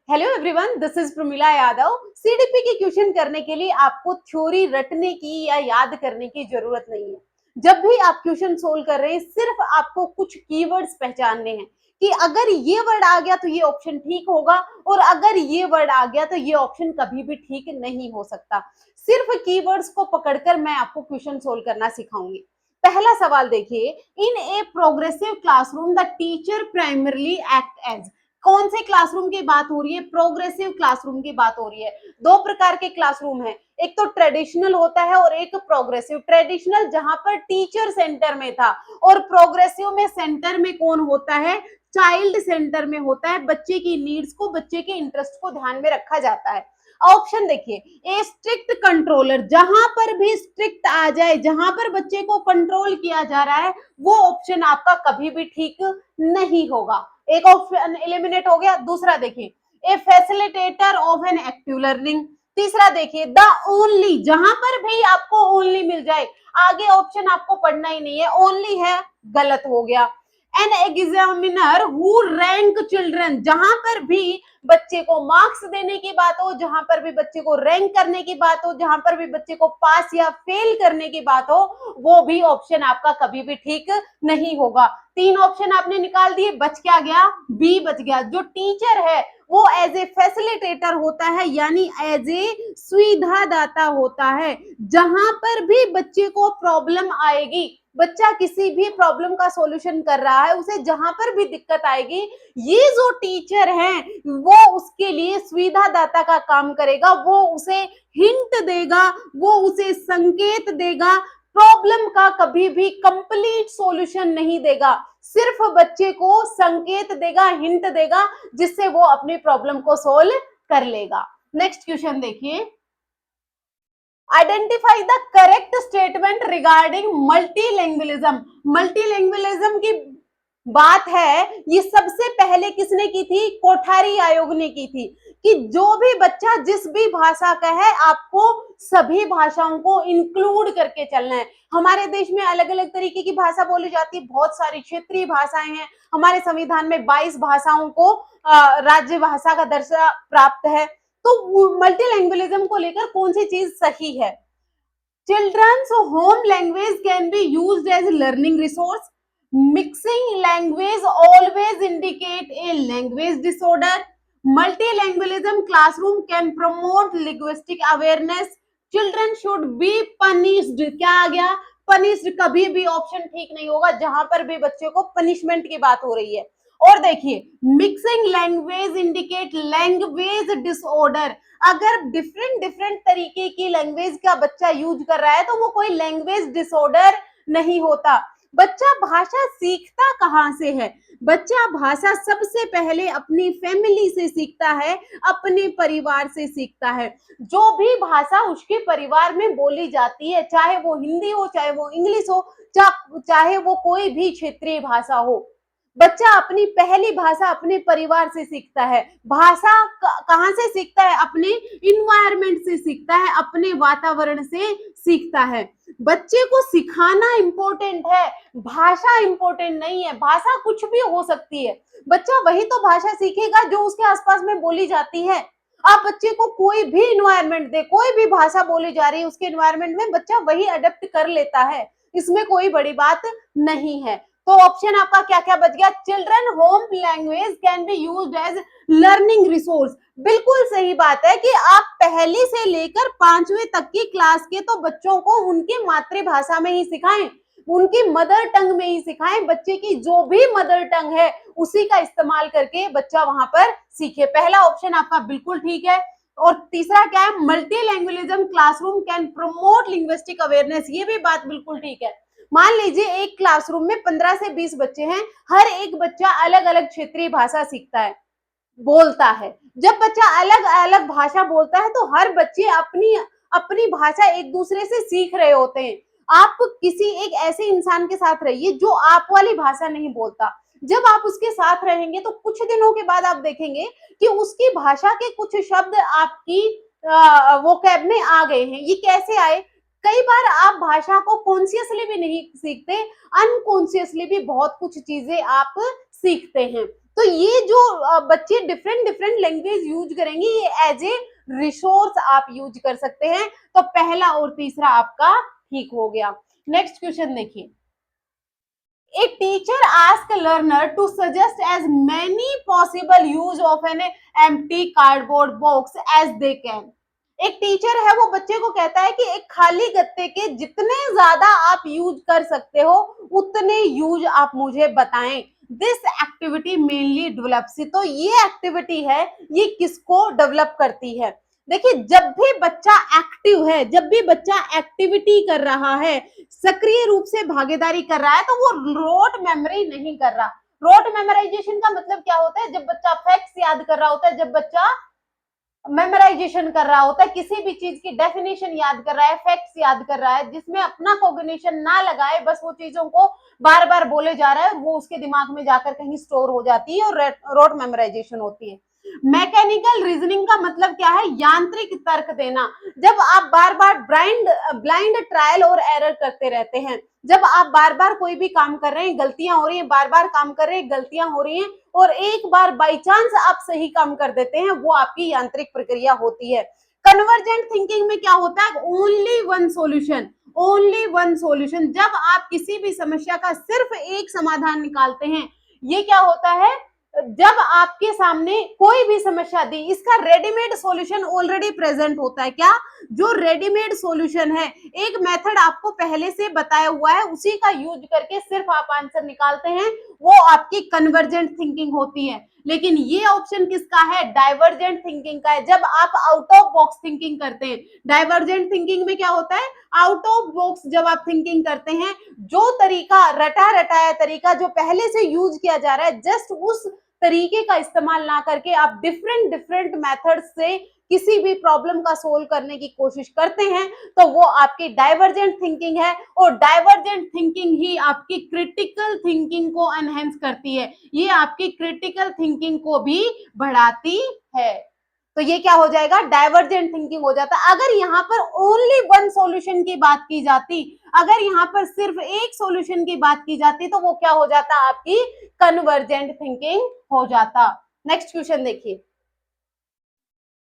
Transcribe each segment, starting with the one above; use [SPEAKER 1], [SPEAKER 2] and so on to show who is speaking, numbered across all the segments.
[SPEAKER 1] Hello everyone, this is Pramila Yadav. CDP के question करने के लिए आपको थ्योरी रटने की या याद करने की जरूरत नहीं है। जब भी आप क्वेश्चन सोल्व कर रहे हैं, सिर्फ आपको कुछ कीवर्ड्स पहचानने हैं कि अगर ये वर्ड आ गया तो ये ऑप्शन ठीक होगा और अगर ये वर्ड आ गया तो ये ऑप्शन कभी भी ठीक नहीं हो सकता। सिर्फ कीवर्ड्स को पकड़कर मैं आपको क्वेश्चन सोल्व करना सिखाऊंगी। पहला सवाल देखिए, in a progressive classroom the teacher primarily act as. कौन से क्लासरूम की बात हो रही है? प्रोग्रेसिव क्लासरूम की बात हो रही है। दो प्रकार के क्लासरूम है, एक तो ट्रेडिशनल होता है और एक प्रोग्रेसिव। ट्रेडिशनल जहां पर टीचर सेंटर में था और प्रोग्रेसिव में सेंटर में कौन होता है? चाइल्ड सेंटर में होता है। बच्चे की नीड्स को, बच्चे के इंटरेस्ट को ध्यान में रखा जाता है। ऑप्शन देखिए, ए स्ट्रिक्ट कंट्रोलर, जहां पर भी स्ट्रिक्ट आ जाए, जहां पर बच्चे को कंट्रोल किया जा रहा है, वो ऑप्शन आपका कभी भी ठीक नहीं होगा। एक ऑप्शन एलिमिनेट हो गया। दूसरा देखिए, a facilitator of an active learning. तीसरा देखिए, द ओनली, जहां पर भी आपको ओनली मिल जाए, आगे ऑप्शन आपको पढ़ना ही नहीं है, ओनली है, गलत हो गया। An examiner who rank children, जहां पर भी बच्चे को मार्क्स देने की बात हो, जहां पर भी बच्चे को रैंक करने की बात हो, जहां पर भी बच्चे को पास या फेल करने की बात हो, वो भी ऑप्शन आपका कभी भी ठीक नहीं होगा। तीन ऑप्शन आपने निकाल दिए, बच क्या गया? बी बच गया। जो टीचर है वो एज ए फैसिलिटेटर होता है, यानी एज ए सुविधा दाता होता है। जहां पर भी बच्चे को प्रॉब्लम आएगी, बच्चा किसी भी प्रॉब्लम का सॉल्यूशन कर रहा है, उसे जहां पर भी दिक्कत आएगी, ये जो टीचर है वो उसके लिए सुविधा दाता का काम करेगा। वो उसे हिंट देगा, वो उसे संकेत देगा, प्रॉब्लम का कभी भी कंप्लीट सॉल्यूशन नहीं देगा, सिर्फ बच्चे को संकेत देगा, हिंट देगा, जिससे वो अपनी प्रॉब्लम को सोल्व कर लेगा। नेक्स्ट क्वेश्चन देखिए, identify the correct statement regarding multilingualism. Multilingualism की बात है, ये सबसे पहले किसने की थी? कोठारी आयोग ने की थी कि जो भी बच्चा जिस भी भाषा का है, आपको सभी भाषाओं को इंक्लूड करके चलना है। हमारे देश में अलग अलग तरीके की भाषा बोली जाती है, बहुत सारी क्षेत्रीय भाषाएं हैं। हमारे संविधान में 22 भाषाओं को राज्य भाषा का दर्जा प्राप्त है। तो मल्टीलैंग्वेलिज्म को लेकर कौन सी चीज सही है? Children's home language can be used as learning resource. Mixing language always indicate a language disorder. Multilingualism classroom can promote linguistic awareness. Children should be punished. क्या आ गया? पनिश्ड। कभी भी ऑप्शन ठीक नहीं होगा जहां पर भी बच्चे को पनिशमेंट की बात हो रही है। और देखिए, mixing language indicate language disorder. अगर डिफरेंट डिफरेंट तरीके की लैंग्वेज का बच्चा यूज कर रहा है तो वो कोई लैंग्वेज डिसऑर्डर नहीं होता। बच्चा भाषा सीखता कहां से है? बच्चा भाषा सबसे पहले अपनी फैमिली से सीखता है, अपने परिवार से सीखता है। जो भी भाषा उसके परिवार में बोली जाती है, चाहे वो हिंदी हो, चाहे वो इंग्लिश हो, चाहे वो कोई भी क्षेत्रीय भाषा हो, बच्चा अपनी पहली भाषा अपने परिवार से सीखता है। भाषा कहां से सीखता है? अपने इन्वायरमेंट से सीखता है, अपने वातावरण से सीखता है। बच्चे को सिखाना इंपॉर्टेंट है, भाषा इंपॉर्टेंट नहीं है। भाषा कुछ भी हो सकती है, बच्चा वही तो भाषा सीखेगा जो उसके आसपास में बोली जाती है। आप बच्चे को कोई भी इन्वायरमेंट दे, कोई भी भाषा बोली जा रही है उसके इन्वायरमेंट में, बच्चा वही अडेप्ट कर लेता है, इसमें कोई बड़ी बात नहीं है। तो ऑप्शन आपका क्या क्या बच गया? Children home language can be used as learning resource. बिल्कुल सही बात है कि आप पहली से लेकर 5वीं तक की क्लास के तो बच्चों को उनकी मातृभाषा में ही सिखाएं, उनकी मदर टंग में ही सिखाएं। बच्चे की जो भी मदर टंग है उसी का इस्तेमाल करके बच्चा वहां पर सीखे। पहला ऑप्शन आपका बिल्कुल ठीक है। और तीसरा क्या है? Multilingualism classroom can promote linguistic awareness, ये भी बात बिल्कुल ठीक है। मान लीजिए एक क्लासरूम में 15 से 20 बच्चे हैं, हर एक बच्चा अलग अलग क्षेत्रीय भाषा सीखता है, बोलता है। जब बच्चा अलग अलग भाषा बोलता है तो हर बच्चे अपनी अपनी भाषा एक दूसरे से सीख रहे होते हैं। आप किसी एक ऐसे इंसान के साथ रहिए जो आप वाली भाषा नहीं बोलता, जब आप उसके साथ रहेंगे तो कुछ दिनों के बाद आप देखेंगे कि उसकी भाषा के कुछ शब्द आपकी वोकैब में आ गए हैं। ये कैसे आए? कई बार आप भाषा को कॉन्शियसली भी नहीं सीखते, अनकॉन्शियसली भी बहुत कुछ चीजें आप सीखते हैं। तो ये जो बच्चे डिफरेंट डिफरेंट लैंग्वेज यूज करेंगे, ये एज ए रिसोर्स आप यूज कर सकते हैं। तो पहला और तीसरा आपका ठीक हो गया। नेक्स्ट क्वेश्चन देखिए, a teacher ask a learner to suggest as many possible use of an empty cardboard box as they can। एक टीचर है, वो बच्चे को कहता है कि एक खाली गत्ते के जितने ज्यादा आप यूज कर सकते हो उतने यूज आप मुझे बताएं। दिस एक्टिविटी मेनली डेवलप्स, तो ये एक्टिविटी है, ये किसको डेवलप करती है? देखिए, जब भी बच्चा एक्टिव है, जब भी बच्चा एक्टिविटी कर रहा है, सक्रिय रूप से भागीदारी कर रहा है, तो वो रोट मेमोरी नहीं कर रहा। रोट मेमोराइजेशन का मतलब क्या होता है? जब बच्चा फैक्ट्स याद कर रहा होता है, जब बच्चा मेमोराइजेशन कर रहा होता है, किसी भी चीज की डेफिनेशन याद कर रहा है, फैक्ट्स याद कर रहा है, जिसमें अपना कॉग्निशन ना लगाए, बस वो चीजों को बार बार बोले जा रहा है, वो उसके दिमाग में जाकर कहीं स्टोर हो जाती है और रोट मेमोराइजेशन होती है। मैकेनिकल रीजनिंग का मतलब क्या है? यांत्रिक तर्क देना। जब आप बार बार ब्लाइंड ट्रायल और एरर करते रहते हैं, जब आप बार बार कोई भी काम कर रहे हैं, गलतियां हो रही हैं, बार बार काम कर रहे हैं, गलतियां हो रही हैं, और एक बार बाई चांस आप सही काम कर देते हैं, वो आपकी यांत्रिक प्रक्रिया होती है। कन्वर्जेंट थिंकिंग में क्या होता है? Only one solution, only one solution. जब आप किसी भी समस्या का सिर्फ एक समाधान निकालते हैं, ये क्या होता है? जब आपके सामने कोई भी समस्या दी, इसका रेडीमेड सॉल्यूशन ऑलरेडी प्रेजेंट होता है। क्या? जो रेडीमेड सॉल्यूशन है, एक मेथड आपको पहले से बताया हुआ है, उसी का यूज करके सिर्फ आप आंसर निकालते हैं, वो आपकी कन्वर्जेंट थिंकिंग होती है। लेकिन ये ऑप्शन किसका है? डाइवर्जेंट थिंकिंग का है। जब आप आउट ऑफ बॉक्स थिंकिंग करते हैं, डाइवर्जेंट थिंकिंग में क्या होता है? आउट ऑफ बॉक्स जब आप थिंकिंग करते हैं, जो तरीका रटा रटाया तरीका जो पहले से यूज किया जा रहा है, जस्ट उस तरीके का इस्तेमाल ना करके आप डिफरेंट डिफरेंट मेथड से किसी भी प्रॉब्लम का सोल्व करने की कोशिश करते हैं, तो वो आपकी डाइवर्जेंट थिंकिंग है। और डाइवर्जेंट थिंकिंग ही आपकी क्रिटिकल थिंकिंग को एनहेंस करती है, ये आपकी क्रिटिकल थिंकिंग को भी बढ़ाती है। तो ये क्या हो जाएगा? डाइवर्जेंट थिंकिंग हो जाता। अगर यहाँ पर ओनली वन सॉल्यूशन की बात की जाती, अगर यहाँ पर सिर्फ एक सॉल्यूशन की बात की जाती, तो वो क्या हो जाता? आपकी कन्वर्जेंट थिंकिंग हो जाता। नेक्स्ट क्वेश्चन देखिए,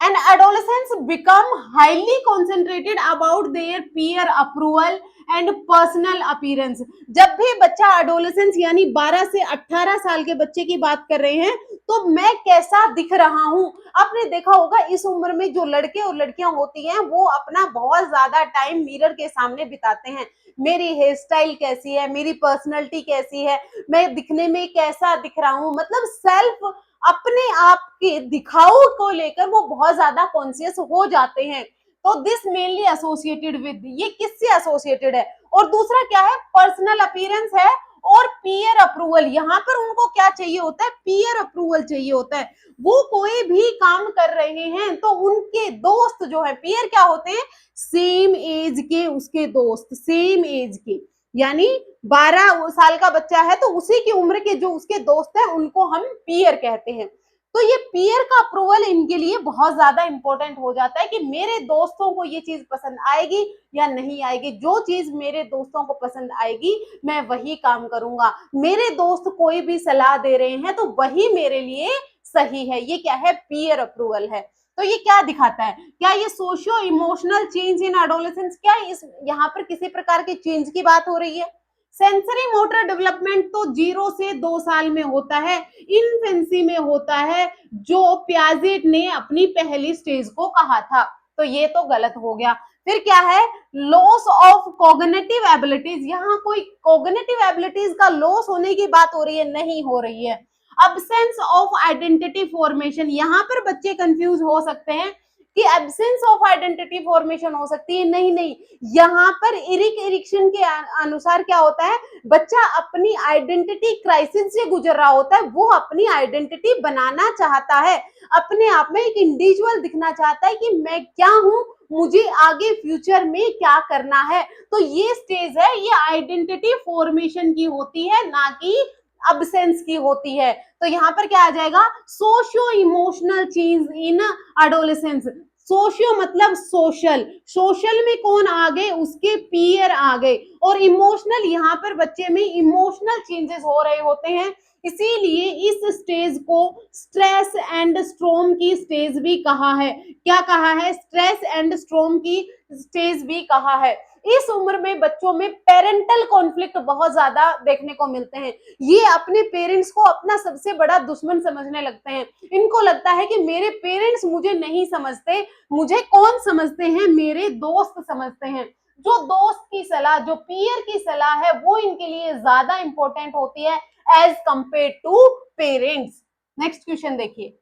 [SPEAKER 1] and adolescents become highly concentrated about their peer approval and personal appearance। जब भी बच्चा adolescence यानी 12 से 18 साल के बच्चे की बात कर रहे हैं, तो मैं कैसा दिख रहा हूं, आपने देखा होगा इस उम्र में जो लड़के और लड़कियां होती हैं, वो अपना बहुत ज्यादा टाइम मिरर के सामने बिताते हैं। मेरी हेयर स्टाइल कैसी है, मेरी पर्सनैलिटी कैसी है, मैं दिखने में कैसा दिख रहा हूं, मतलब सेल्फ, अपने आप के दिखाव को लेकर वो बहुत ज्यादा कॉन्शियस हो जाते हैं। तो दिस मेनली एसोसिएटेड विद, ये किससे एसोसिएटेड है? और दूसरा क्या है? पर्सनल अपीयरेंस है और पीयर अप्रूवल। यहाँ पर उनको क्या चाहिए होता है? पीयर अप्रूवल चाहिए होता है। वो कोई भी काम कर रहे हैं तो उनके दोस्त जो है, पीयर क्या होते हैं? सेम एज के उसके दोस्त, सेम एज के, यानी 12 साल का बच्चा है तो उसी की उम्र के जो उसके दोस्त हैं, उनको हम पीयर कहते हैं। तो ये पीयर का अप्रूवल इनके लिए बहुत ज्यादा इंपॉर्टेंट हो जाता है कि मेरे दोस्तों को ये चीज पसंद आएगी या नहीं आएगी। जो चीज मेरे दोस्तों को पसंद आएगी, मैं वही काम करूंगा। मेरे दोस्त कोई भी सलाह दे रहे हैं तो वही मेरे लिए सही है। ये क्या है? पीयर अप्रूवल है। तो ये क्या दिखाता है? क्या ये socio emotional change in adolescence, क्या इस यहाँ पर किसी प्रकार के चेंज की बात हो रही है? सेंसरी मोटर डेवलपमेंट तो 0 से 2 साल में होता है, इन्फेंसी में होता है, जो पियाजेट ने अपनी पहली स्टेज को कहा था। तो ये तो गलत हो गया। फिर क्या है? Loss of cognitive abilities. यहाँ कोई कॉग्निटिव एबिलिटीज का लॉस होने की बात हो रही है? नहीं हो रही है। अब्सेंस ऑफ आइडेंटिटी फॉर्मेशन, यहाँ पर बच्चे कंफ्यूज हो सकते हैं कि एब्सेंस ऑफ आइडेंटिटी फॉर्मेशन हो सकती है। नहीं नहीं, यहाँ पर इरिक एरिक्सन के अनुसार क्या होता है? बच्चा अपनी आइडेंटिटी क्राइसिस से गुजर रहा होता है, वो अपनी आइडेंटिटी बनाना चाहता है, अपने आप में एक इंडिविजुअल दिखना चाहता है कि मैं क्या हूं, मुझे आगे फ्यूचर में क्या करना है। तो ये स्टेज है, ये आइडेंटिटी फॉर्मेशन की होती है, ना कि अब्सेंस की होती है। तो यहाँ पर क्या आ जाएगा? Socio emotional change in adolescence. Socio मतलब सोशल, सोशल में कौन आ गए? उसके पीयर आ गए। और इमोशनल, यहाँ पर बच्चे में इमोशनल चेंजेस हो रहे होते हैं। इसीलिए इस स्टेज को स्ट्रेस एंड स्ट्रोम की स्टेज भी कहा है। क्या कहा है? स्ट्रेस एंड स्ट्रोम की स्टेज भी कहा है। इस उम्र में बच्चों में पेरेंटल कॉन्फ्लिक्ट बहुत ज्यादा देखने को मिलते हैं। ये अपने पेरेंट्स को अपना सबसे बड़ा दुश्मन समझने लगते हैं। इनको लगता है कि मेरे पेरेंट्स मुझे नहीं समझते, मुझे कौन समझते हैं? मेरे दोस्त समझते हैं। जो दोस्त की सलाह, जो पीयर की सलाह है, वो इनके लिए ज्यादा इंपॉर्टेंट होती है as compare to parents. Next question देखिए,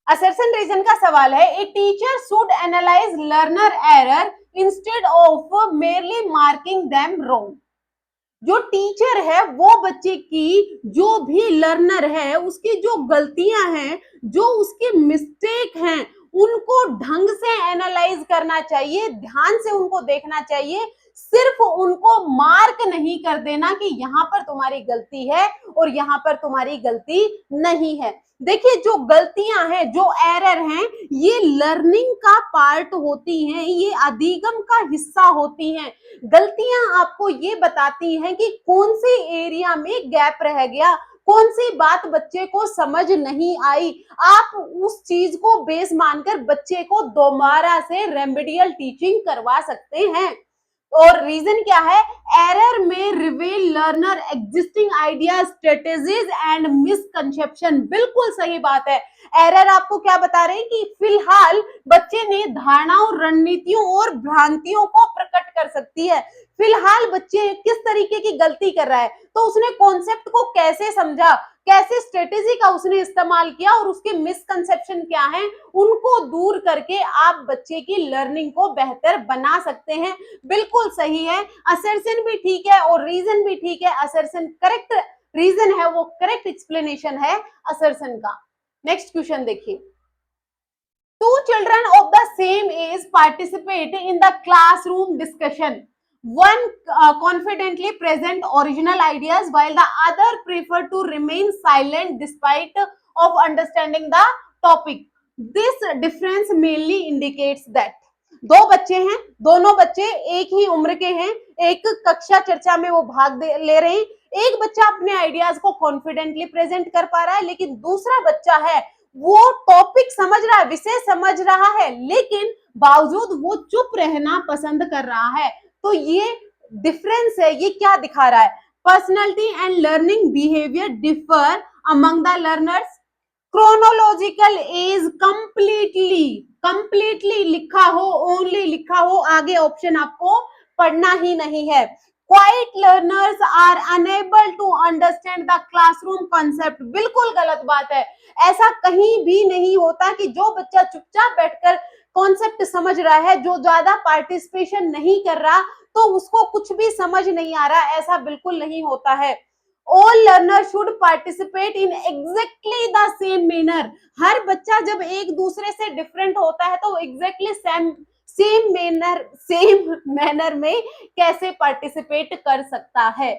[SPEAKER 1] असर्शन रीजन का सवाल है, a teacher should analyse learner error instead of merely marking them wrong. जो टीचर है वो बच्चे की जो भी लर्नर है उसकी जो गलतियां हैं, जो उसके मिस्टेक हैं, उनको ढंग से एनालाइज करना चाहिए, ध्यान से उनको देखना चाहिए। सिर्फ उनको मार्क नहीं कर देना कि यहाँ पर तुम्हारी गलती है और यहाँ पर तुम्हारी गलती नहीं है। देखिए, जो गलतियां हैं, जो एरर हैं, ये लर्निंग का पार्ट होती हैं, ये अधिगम का हिस्सा होती हैं। गलतियां आपको ये बताती हैं कि कौन सी एरिया में गैप रह गया, कौन सी बात बच्चे को समझ नहीं आई। आप उस चीज को बेस मानकर बच्चे को दोबारा से रेमेडियल टीचिंग करवा सकते हैं। और रीजन क्या है? एरर में reveal learner existing idea, strategies and misconception. बिल्कुल सही बात है। एरर आपको क्या बता रहे हैं कि फिलहाल बच्चे ने धारणाओं, रणनीतियों और भ्रांतियों को प्रकट कर सकती है। फिलहाल बच्चे किस तरीके की गलती कर रहा है, तो उसने कॉन्सेप्ट को कैसे समझा, कैसे स्ट्रेटेजी का उसने इस्तेमाल किया और उसके मिसकंसेप्शन क्या हैं, उनको दूर करके आप बच्चे की लर्निंग को बेहतर बना सकते हैं। बिल्कुल सही है, असर्शन भी ठीक है और रीजन भी ठीक है। असर्शन करेक्ट रीजन है, वो करेक्ट एक्सप्लेनेशन है असर्शन का। नेक्स्ट क्वेश्चन देखिए, two children of the same age participate in the classroom discussion. One confidently present original ideas while the other prefer to remain silent despite of understanding the topic. This difference mainly indicates that दो बच्चे हैं, दोनों बच्चे एक ही उम्र के हैं, एक कक्षा चर्चा में वो भाग ले रहे हैं। एक बच्चा अपने आइडियाज को कॉन्फिडेंटली प्रेजेंट कर पा रहा है, लेकिन दूसरा बच्चा है वो टॉपिक समझ रहा है, विषय समझ रहा है, लेकिन बावजूद वो चुप रहना पसंद कर रहा है। तो ये डिफरेंस है। ये क्या दिखा रहा है? Personality and learning behaviour differ among the learners. Chronological age completely लिखा हो, ओनली लिखा हो, आगे ऑप्शन आपको पढ़ना ही नहीं है। Quiet learners are unable to understand the classroom concept. बिल्कुल गलत बात है। ऐसा कहीं भी नहीं होता कि जो बच्चा चुपचाप बैठकर कॉन्सेप्ट समझ रहा है, जो ज्यादा पार्टिसिपेशन नहीं कर रहा, तो उसको कुछ भी समझ नहीं आ रहा। ऐसा बिल्कुल नहीं होता है। All learners should participate in exactly the same manner. हर बच्चा जब एक दूसरे से डिफरेंट होता है तो एग्जैक्टली सेम मैनर में कैसे पार्टिसिपेट कर सकता है।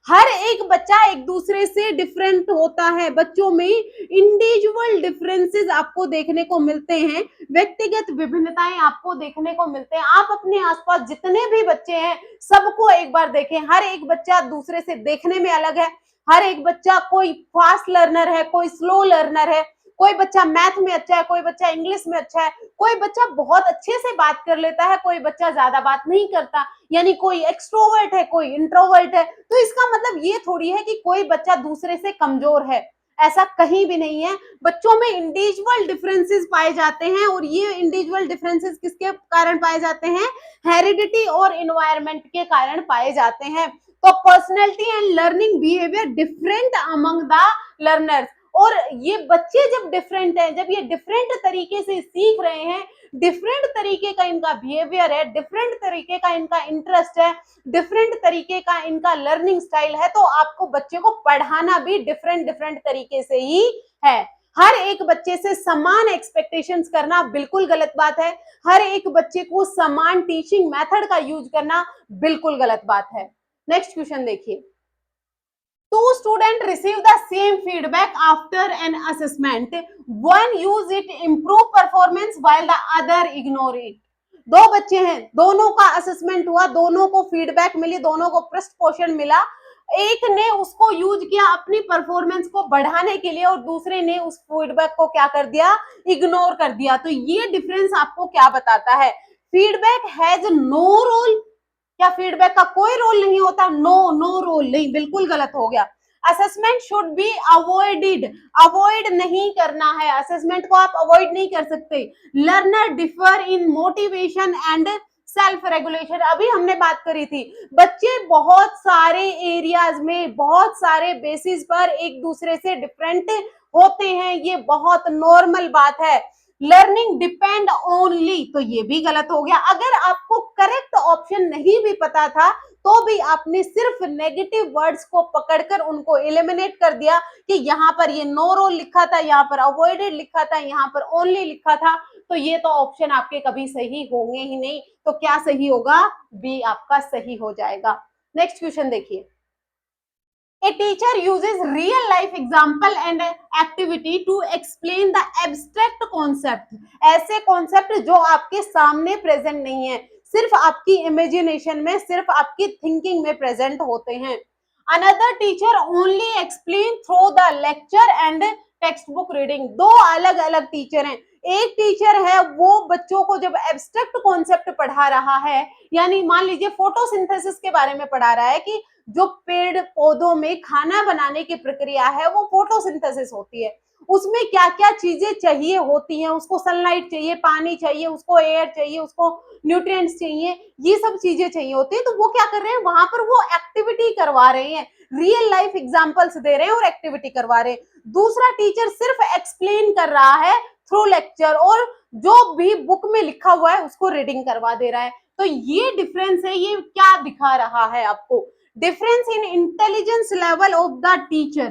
[SPEAKER 1] हर एक बच्चा एक दूसरे से डिफरेंट होता है। बच्चों में इंडिविजुअल डिफरेंसेस आपको देखने को मिलते हैं, व्यक्तिगत विभिन्नताएं आपको देखने को मिलते हैं। आप अपने आसपास जितने भी बच्चे हैं सबको एक बार देखें। हर एक बच्चा दूसरे से देखने में अलग है। हर एक बच्चा, कोई फास्ट लर्नर है, कोई स्लो लर्नर है, कोई बच्चा मैथ में अच्छा है, कोई बच्चा इंग्लिश में अच्छा है, कोई बच्चा बहुत अच्छे से बात कर लेता है, कोई बच्चा ज्यादा बात नहीं करता, यानी कोई एक्सट्रोवर्ट है, कोई इंट्रोवर्ट है। तो इसका मतलब ये थोड़ी है कि कोई बच्चा दूसरे से कमजोर है, ऐसा कहीं भी नहीं है। बच्चों में इंडिविजुअल डिफरेंसेस पाए जाते हैं और ये इंडिविजुअल डिफरेंसेस किसके कारण पाए जाते हैं? हेरिडिटी और एनवायरनमेंट के कारण पाए जाते हैं। तो personality and learning behaviour different among the learners. और ये बच्चे जब डिफरेंट हैं, जब ये डिफरेंट तरीके से सीख रहे हैं, डिफरेंट तरीके का इनका बिहेवियर है, डिफरेंट तरीके का इनका इंटरेस्ट है, डिफरेंट तरीके का इनका लर्निंग स्टाइल है, तो आपको बच्चे को पढ़ाना भी डिफरेंट तरीके से ही है। हर एक बच्चे से समान एक्सपेक्टेशंस करना बिल्कुल गलत बात है। हर एक बच्चे को समान टीचिंग मेथड का यूज करना बिल्कुल गलत बात है। नेक्स्ट क्वेश्चन देखिए, two students receive the same feedback after an assessment. One use it improve performance while the other ignore it. दो बच्चे हैं, दोनों का असेसमेंट हुआ, दोनों को फीडबैक मिली, दोनों को प्रश्न पोषण मिला, एक ने उसको यूज किया अपनी परफॉर्मेंस को बढ़ाने के लिए और दूसरे ने उस फीडबैक को क्या कर दिया, इग्नोर कर दिया। तो ये डिफरेंस आपको क्या बताता है, फीडबैक हैज नो रोल। क्या फीडबैक का कोई रोल नहीं होता, नो रोल नहीं, बिल्कुल गलत हो गया। Assessment should be avoided, avoid नहीं करना है, असेसमेंट को आप अवॉइड नहीं कर सकते। Learner differ in motivation and self regulation, अभी हमने बात करी थी, बच्चे बहुत सारे एरियाज में बहुत सारे बेसिस पर एक दूसरे से डिफरेंट होते हैं, ये बहुत नॉर्मल बात है। लर्निंग डिपेंड ओनली, तो ये भी गलत हो गया। अगर आपको करेक्ट ऑप्शन नहीं भी पता था तो भी आपने सिर्फ नेगेटिव वर्ड्स को पकड़कर उनको एलिमिनेट कर दिया कि यहाँ पर ये नो रोल लिखा था, यहाँ पर अवॉइडेड लिखा था, यहाँ पर ओनली लिखा था, तो ये तो ऑप्शन आपके कभी सही होंगे ही नहीं। तो क्या सही होगा, बी आपका सही हो जाएगा। नेक्स्ट क्वेश्चन देखिए, A teacher uses real life example and activity to explain the abstract concept, ऐसे कॉन्सेप्ट जो आपके सामने प्रेजेंट नहीं है, सिर्फ आपकी इमेजिनेशन में, सिर्फ आपकी थिंकिंग में प्रेजेंट होते हैं। Another teacher only explain through the lecture and text book reading, दो अलग अलग टीचर हैं। एक टीचर है वो बच्चों को जब एब्स्ट्रैक्ट कॉन्सेप्ट पढ़ा रहा है, यानी मान लीजिए फोटोसिंथेसिस के बारे में पढ़ा रहा है कि जो पेड़ पौधों में खाना बनाने की प्रक्रिया है वो फोटोसिंथेसिस होती है, उसमें क्या क्या चीजें चाहिए होती हैं, उसको सनलाइट चाहिए, पानी चाहिए, उसको एयर चाहिए, उसको न्यूट्रिएंट्स चाहिए, ये सब चीजें चाहिए होती है। तो वो क्या कर रहे हैं, वहां पर वो एक्टिविटी करवा रहे हैं, रियल लाइफ एग्जांपल्स दे रहे हैं और एक्टिविटी करवा रहे हैं। दूसरा टीचर सिर्फ एक्सप्लेन कर रहा है थ्रू लेक्चर और जो भी बुक में लिखा हुआ है उसको रीडिंग करवा दे रहा है। तो ये डिफरेंस है, ये क्या दिखा रहा है आपको, difference in intelligence level of the teacher.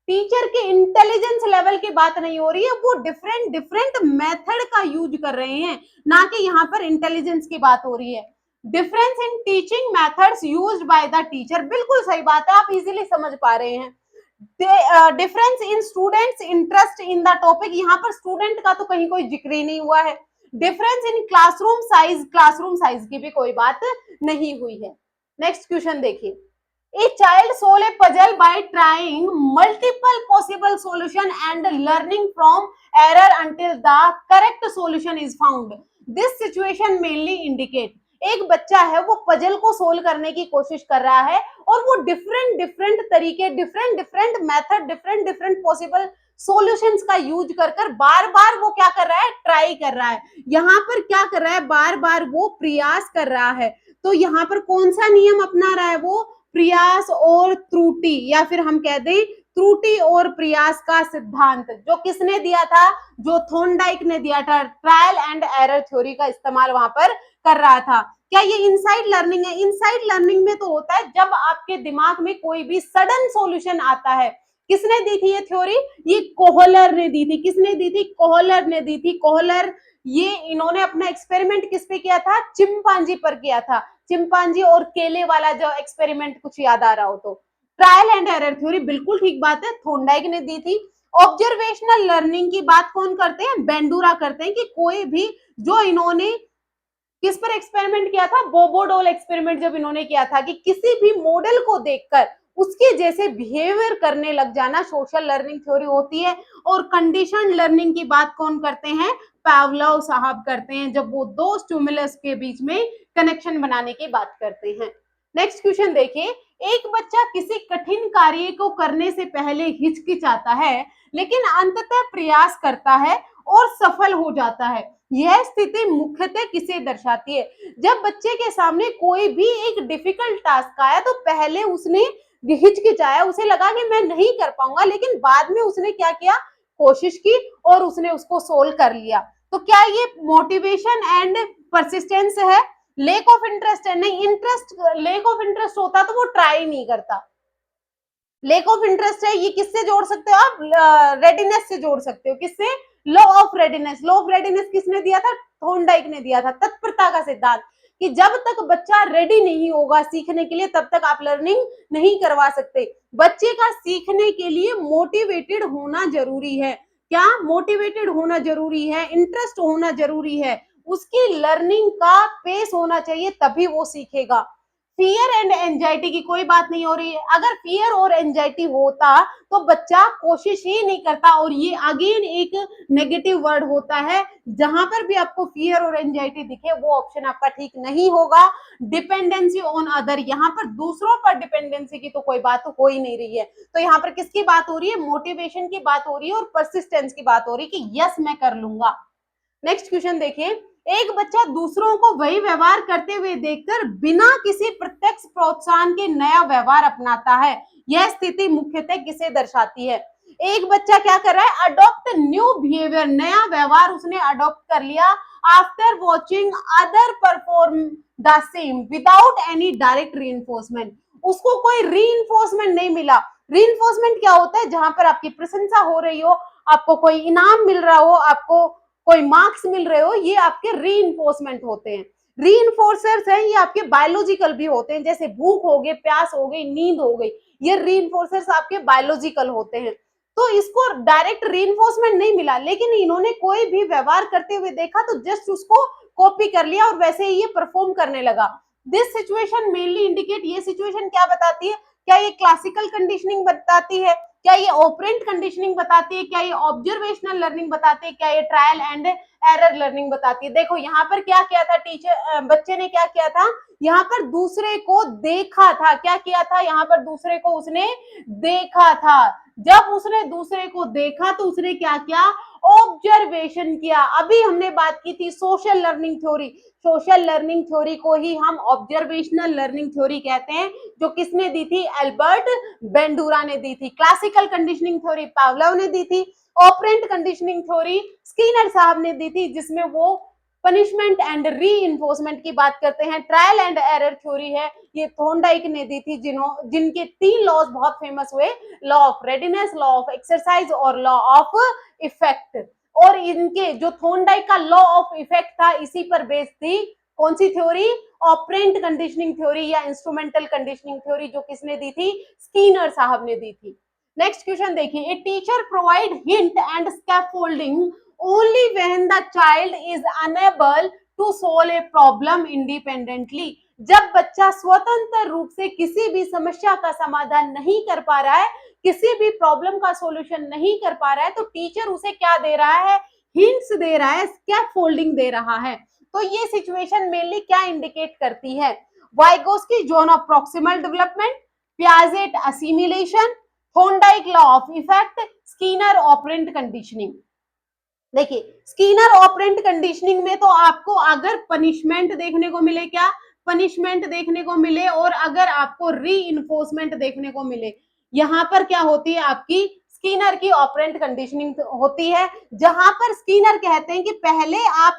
[SPEAKER 1] Teacher के इंटेलिजेंस लेवल की बात नहीं हो रही है, वो डिफरेंट डिफरेंट मेथड का यूज कर रहे हैं, ना कि यहाँ पर इंटेलिजेंस की बात हो रही है। Difference in teaching methods used by the teacher, बिल्कुल सही बात है, आप इजीली समझ पा रहे हैं। Difference in students interest in the topic, यहाँ पर स्टूडेंट का तो कहीं कोई जिक्र ही नहीं हुआ है। डिफरेंस इन क्लासरूम साइज की भी कोई बात नहीं हुई है। नेक्स्ट क्वेश्चन देखिए, A child solve a puzzle by trying multiple possible solution and learning from error until the correct solution is found. This situation mainly indicate, एक बच्चा है वो पजल को सोल्व करने की कोशिश कर रहा है और वो डिफरेंट डिफरेंट तरीके, different different method, different different possible solutions का यूज कर कर बार बार वो क्या कर रहा है, ट्राई कर रहा है। यहाँ पर क्या कर रहा है, बार बार वो प्रयास कर रहा है। तो यहाँ पर कौन सा नियम अपना रहा है, वो प्रयास और त्रुटि, या फिर हम कह दें त्रुटि और प्रयास का सिद्धांत, जो किसने दिया था, जो थॉर्नडाइक ने दिया था, ट्रायल एंड एरर थ्योरी का इस्तेमाल वहां पर कर रहा था। क्या ये इनसाइड लर्निंग है, इनसाइड लर्निंग में तो होता है जब आपके दिमाग में कोई भी सडन सॉल्यूशन आता है। किसने दी थी ये थ्योरी, ये कोहलर ने दी थी, किसने दी थी, कोहलर ने दी थी। कोहलर, ये इन्होंने अपना एक्सपेरिमेंट किस पे किया था, चिंपांजी पर किया था, चिंपांजी और केले वाला जो एक्सपेरिमेंट कुछ याद आ रहा हो तो। ट्रायल एंड एरर थ्योरी बिल्कुल ठीक बात है, थॉर्नडाइक ने दी थी। ऑब्जर्वेशनल लर्निंग की बात कौन करते हैं, बेंडूरा करते हैं, कि कोई भी जो इन्होंने किस पर एक्सपेरिमेंट किया था, बोबोडोल एक्सपेरिमेंट जब इन्होंने किया था कि किसी भी मॉडल को देखकर उसके जैसे बिहेवियर करने लग जाना, सोशल लर्निंग थ्योरी होती है। और कंडीशन लर्निंग की बात कौन करते हैं, पावलोव साहब करते हैं, जब वो दो स्टिमुलस के बीच में कनेक्शन बनाने की बात करते हैं। नेक्स्ट क्वेश्चन देखिए, एक बच्चा किसी कठिन कार्य को करने से पहले हिचकिचाता है लेकिन अंततः प्रयास करता है और सफल हो जाता है, यह स्थिति मुख्यतः किसे दर्शाती है। जब बच्चे के सामने कोई भी एक डिफिकल्ट टास्क आया तो पहले उसने हिचकिचाया, उसे लगा कि मैं नहीं कर पाऊंगा, लेकिन बाद में उसने क्या किया, कोशिश की और उसने उसको सोल्व कर लिया। तो क्या ये मोटिवेशन एंड परसिस्टेंस है, लेक ऑफ इंटरेस्ट है, नहीं। इंटरेस्ट, लेक ऑफ इंटरेस्ट होता तो वो ट्राई नहीं करता। लेक ऑफ इंटरेस्ट है, ये किससे जोड़ सकते हो आप, रेडीनेस से जोड़ सकते हो, किससे, law of readiness. Law of readiness किसने दिया था, थॉर्नडाइक ने दिया था। तत्परता का सिद्धांत, कि जब तक बच्चा रेडी नहीं होगा सीखने के लिए तब तक आप लर्निंग नहीं करवा सकते। बच्चे का सीखने के लिए मोटिवेटेड होना जरूरी है, क्या मोटिवेटेड होना जरूरी है, इंटरेस्ट होना जरूरी है, उसकी लर्निंग का पेस होना चाहिए, तभी वो सीखेगा। फियर एंड एंजाइटी की कोई बात नहीं हो रही है। अगर फियर और एंजाइटी होता तो बच्चा कोशिश ही नहीं करता, और ये अगेन एक नेगेटिव वर्ड होता है। जहां पर भी आपको फियर और एंजाइटी दिखे वो ऑप्शन आपका ठीक नहीं होगा। डिपेंडेंसी ऑन अदर, यहाँ पर दूसरों पर डिपेंडेंसी की तो कोई बात हो ही नहीं रही है। तो यहाँ पर किसकी बात हो रही है? मोटिवेशन की बात हो रही है और परसिस्टेंस की बात हो रही है कि यस मैं कर लूंगा। नेक्स्ट क्वेश्चन देखिए, एक बच्चा दूसरों को वही व्यवहार करते हुए देखकर बिना किसी प्रत्यक्ष प्रोत्साहन के नया व्यवहार अपनाता है। यह स्थिति मुख्यतः किसे दर्शाती है? एक बच्चा क्या कर रहा है? अडॉप्ट न्यू बिहेवियर, नया व्यवहार उसने अडॉप्ट कर लिया after watching other perform the same without any direct reinforcement. उसको कोई रीइंफोर्समेंट नहीं मिला। रीइंफोर्समेंट क्या होता है? जहां पर आपकी प्रशंसा हो रही हो, आपको कोई इनाम मिल रहा हो, आपको कोई मार्क्स मिल रहे हो, ये आपके रीइंफोर्समेंट होते हैं। रीइंफोर्सर्स हैं, ये आपके बायोलॉजिकल भी होते हैं, जैसे भूख हो गई, प्यास हो गई, नींद हो गई, ये रीइंफोर्सर्स आपके बायोलॉजिकल होते हैं। तो इसको डायरेक्ट रीइंफोर्समेंट नहीं मिला, लेकिन इन्होंने कोई भी व्यवहार करते हुए देखा तो जस्ट उसको कॉपी कर लिया और वैसे ही ये परफॉर्म करने लगा। दिस सिचुएशन मेनली इंडिकेट, ये सिचुएशन क्या बताती है? क्या ये क्लासिकल कंडीशनिंग बताती है? क्या ये ऑपरेंट कंडीशनिंग बताती है? क्या ये ऑब्जर्वेशनल लर्निंग बताती है? क्या ये ट्रायल एंड एरर लर्निंग बताती है? देखो यहाँ पर क्या किया था टीचर, बच्चे ने क्या किया था? यहाँ पर दूसरे को देखा था। क्या किया था? यहाँ पर दूसरे को उसने देखा था। जब उसने दूसरे को देखा तो उसने क्या किया? ऑब्जर्वेशन किया। अभी हमने बात की थी social learning theory. Social learning theory को ही हम ऑब्जर्वेशनल लर्निंग थ्योरी कहते हैं, जो किसने दी थी? एल्बर्ट बेंडूरा ने दी थी। क्लासिकल कंडीशनिंग थ्योरी पावलोव ने दी थी। ऑपरेंट कंडीशनिंग थ्योरी स्किनर साहब ने दी थी, जिसमें वो पनिशमेंट एंड री-इन्फोर्समेंट की बात करते हैं। ट्रायल एंड एरर थ्योरी है, ये थॉर्नडाइक ने दी थी, जिनके 3 लॉज बहुत फेमस हुए, law of readiness, law of exercise और लॉ ऑफ इफेक्ट। और इनके जो थॉर्नडाइक का लॉ ऑफ इफेक्ट था, इसी पर बेस्ड थी कौन सी थ्योरी? ऑपरेंट कंडीशनिंग थ्योरी या इंस्ट्रूमेंटल कंडीशनिंग थ्योरी, जो किसने दी थी? स्किनर साहब ने दी थी। नेक्स्ट क्वेश्चन देखिए, a teacher provide hint and scaffolding only when the child is unable to solve a problem independently। जब बच्चा स्वतंत्र रूप से किसी भी समस्या का समाधान नहीं कर पा रहा है, किसी भी प्रॉब्लम का सॉल्यूशन नहीं कर पा रहा है, तो टीचर उसे क्या दे रहा है? हिंट्स दे रहा है, स्कैफोल्डिंग दे रहा है। तो ये सिचुएशन मेनली क्या इंडिकेट करती है? Vygotsky zone of proximal development, Piaget assimilation, Thorndike law of effect, Skinner operant conditioning. देखिए, स्किनर ऑपरेंट कंडीशनिंग में तो आपको अगर पनिशमेंट देखने को मिले, क्या पनिशमेंट देखने को मिले, और अगर आपको री-इन्फोर्समेंट देखने को मिले, यहाँ पर क्या होती है? आपकी स्किनर की ऑपरेंट कंडीशनिंग होती है, जहां पर स्किनर कहते हैं कि पहले आप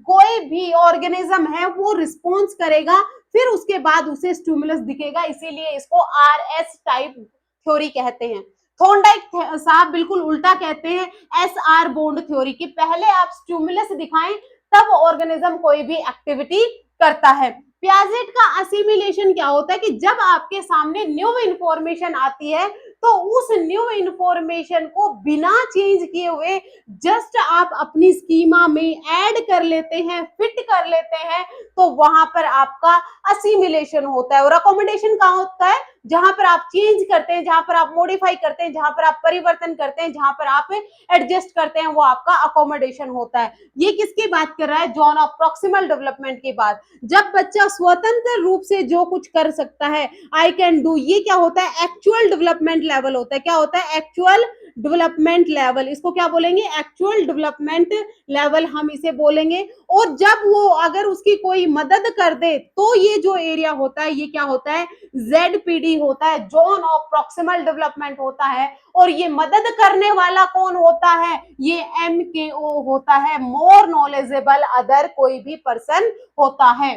[SPEAKER 1] कोई भी ऑर्गेनिज्म है वो रिस्पॉन्स करेगा, फिर उसके बाद उसे स्टिमुलस दिखेगा, इसीलिए इसको आरएस टाइप थ्योरी कहते हैं। थॉर्नडाइक साहब बिल्कुल उल्टा कहते हैं, एसआर बॉन्ड थ्योरी की, पहले आप स्टिमुलस दिखाएं तब ऑर्गेनिज्म कोई भी एक्टिविटी करता है। पियाजेट का असिमिलेशन क्या होता है? कि जब आपके सामने न्यू इंफॉर्मेशन आती है तो उस न्यू इंफॉर्मेशन को बिना चेंज किए हुए जस्ट आप अपनी स्कीमा में ऐड कर लेते हैं, फिट कर लेते हैं, तो वहां पर आपका असिमिलेशन होता है। और अकोमोडेशन कहाँ होता है? जहां पर आप चेंज करते हैं, जहां पर आप मॉडिफाई करते हैं, जहां पर आप परिवर्तन करते हैं, जहां पर आप एडजस्ट करते हैं, वो आपका अकोमोडेशन होता है। ये किसकी बात कर रहा है? जोन ऑफ प्रॉक्सिमल डेवलपमेंट की बात। जब बच्चा स्वतंत्र रूप से जो कुछ कर सकता है, आई कैन डू, ये क्या होता है? एक्चुअल डेवलपमेंट लेवल होता है। क्या होता है? Actual development level. इसको क्या बोलेंगे? एक्चुअल डेवलपमेंट लेवल हम इसे बोलेंगे। और जब वो अगर उसकी कोई मदद कर दे तो ये जो एरिया होता है, ये क्या होता है? ZPD होता है, जोन ऑफ प्रॉक्सिमल डेवलपमेंट होता है। और ये मदद करने वाला कौन होता है? ये MKO होता है, मोर नॉलेजेबल अदर कोई भी पर्सन होता है।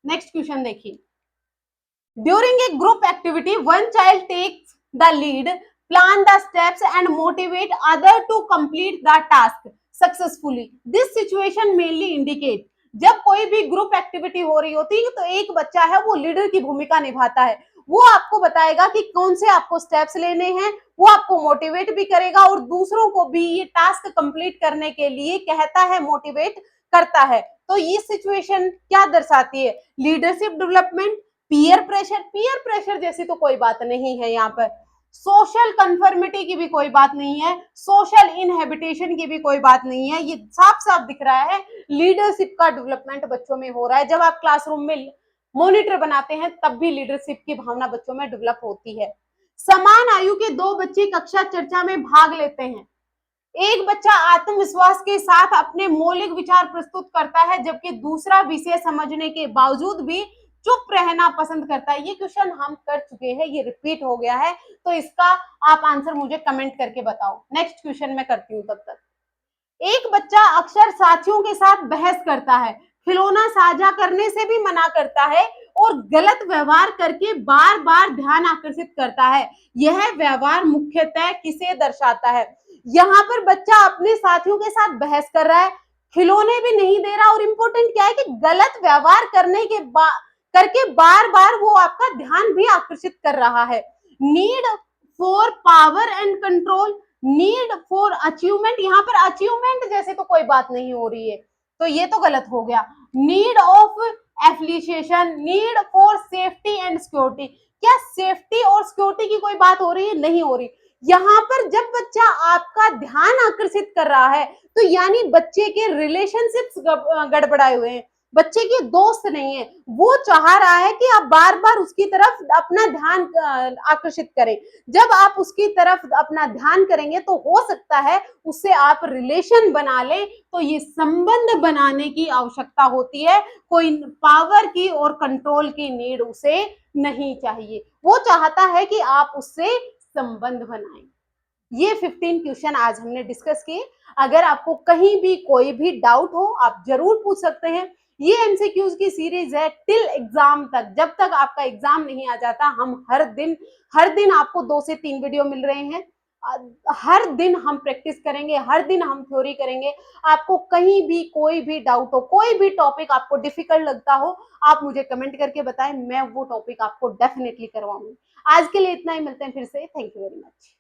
[SPEAKER 1] नेक्स्ट क्वेश्चन देखिए, during a group activity one child takes the lead, plan the steps and motivate other to complete the task successfully। this situation mainly indicate, जब कोई भी ग्रुप एक्टिविटी हो रही होती है तो एक बच्चा है वो लीडर की भूमिका निभाता है। वो आपको बताएगा कि कौन से आपको स्टेप्स लेने हैं, वो आपको मोटिवेट भी करेगा और दूसरों को भी ये टास्क कंप्लीट करने के लिए कहता है, मोटिवेट करता है। तो ये सिचुएशन क्या दर्शाती है? लीडरशिप डेवलपमेंट, पीयर प्रेशर जैसी तो कोई बात नहीं है यहाँ पर, सोशल कंफर्मिटी की भी कोई बात नहीं है, सोशल इनहेबिटेशन की भी कोई बात नहीं है। ये साफ साफ दिख रहा है लीडरशिप का डेवलपमेंट बच्चों में हो रहा है। जब आप क्लासरूम में मॉनिटर बनाते हैं तब भी लीडरशिप की भावना बच्चों में डेवलप होती है। समान आयु के दो बच्चे कक्षा चर्चा में भाग लेते हैं, एक बच्चा आत्मविश्वास के साथ अपने मौलिक विचार प्रस्तुत करता है जबकि दूसरा विषय समझने के बावजूद भी चुप रहना पसंद करता है। ये क्वेश्चन हम कर चुके हैं, ये रिपीट हो गया है, तो इसका आप आंसर मुझे कमेंट करके बताओ। नेक्स्ट क्वेश्चन मैं करती हूँ तब तक। एक बच्चा अक्सर साथियों के साथ बहस करता है, खिलौना साझा करने से भी मना करता है और गलत व्यवहार करके बार बार ध्यान आकर्षित करता है। यह व्यवहार मुख्यतः किसे दर्शाता है? यहाँ पर बच्चा अपने साथियों के साथ बहस कर रहा है, खिलौने भी नहीं दे रहा, और इम्पोर्टेंट क्या है कि गलत व्यवहार करके बार बार वो आपका ध्यान भी आकर्षित कर रहा है। Need for power and control, need for achievement, यहाँ पर अचीवमेंट जैसे तो कोई बात नहीं हो रही है, तो ये तो गलत हो गया। Need of affiliation, need for safety and security, क्या सेफ्टी और सिक्योरिटी की कोई बात हो रही है? नहीं हो रही। यहाँ पर जब बच्चा आपका ध्यान आकर्षित कर रहा है तो यानी बच्चे के रिलेशनशिप्स गड़बड़ाए हुए हैं, बच्चे के दोस्त नहीं है, वो चाह रहा है कि आप बार बार उसकी तरफ अपना ध्यान आकर्षित करें। जब आप उसकी तरफ अपना ध्यान करेंगे तो हो सकता है उससे आप रिलेशन बना लें, तो ये संबंध बनाने की आवश्यकता होती है, कोई पावर की और कंट्रोल की नीड उसे नहीं चाहिए, वो चाहता है कि आप उससे संबंध बनाएं। ये 15 क्वेश्चन आज हमने डिस्कस किए। अगर आपको कहीं भी कोई भी डाउट हो आप जरूर पूछ सकते हैं। ये एमसीक्यूज की सीरीज है टिल एग्जाम तक, जब तक आपका एग्जाम नहीं आ जाता हम हर दिन आपको 2 से 3 वीडियो मिल रहे हैं। हर दिन हम प्रैक्टिस करेंगे, हर दिन हम थ्योरी करेंगे। आपको कहीं भी कोई भी डाउट हो, कोई भी टॉपिक आपको डिफिकल्ट लगता हो, आप मुझे कमेंट करके बताएं, मैं वो टॉपिक आपको डेफिनेटली करवाऊंगी। आज के लिए इतना ही, मिलते हैं फिर से। Thank you very much.